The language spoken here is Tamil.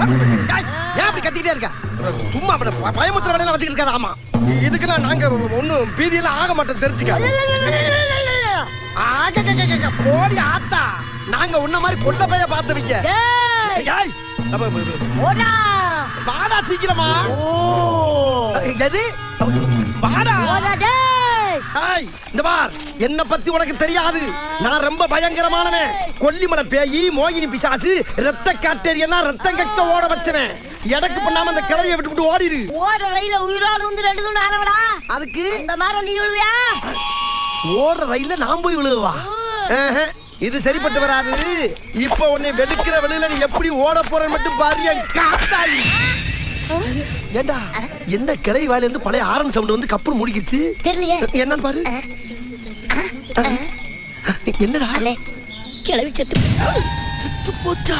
ஏன் அப்படி கத்திக்கிட்டே இருக்க? சும்மா பயமுத்திர வேலையில வச்சுக்கிட்டு இருக்காது. ஆமா, இதுக்கெல்லாம் நாங்க ஒன்னும் பீதியெல்லாம் ஆக மாட்டோம், தெரிஞ்சுக்க. போடி ஆத்தா, நாங்க உன்ன மாதிரி கொல்ல பைய பார்த்தவங்க. வாடா சீக்கிரமா. எது வாடா? இந்த பார், என்ன பத்தி உனக்கு தெரியாது. நான் ரொம்ப பயங்கரமானவன். கொல்லிமலை பேயி, மோகினி பிசாசு, ரத்த காட்டேரியெல்லாம் ரத்தம் கக்க ஓட வச்சவன். எடக்கு பண்ணாம அந்த கிளைய விட்டு ஓடிரு. ஓட ரயில உயிரோடு வந்து 2 துண்டு ஆனவடா. அதுக்கு இந்த மாதிரி நீ விழுவியா? ஓடுற ரயில்ல நான் போய் விழுவா? இது சரிப்பட்டு வராது. இப்ப உன்னை வெடுக்கிற வெளியில நீ எப்படி ஓட போறன்னு மட்டும் பாரு. காத்தாயி ஏண்டா, என்ன கிளை வாயில இருந்து பழைய ஆரன் சவுண்ட் வந்து கப்புன்னு முடிக்கிச்சு. தெரியலையே என்னன்னு பாரு. என்னடா கிளவி செத்து போச்சா?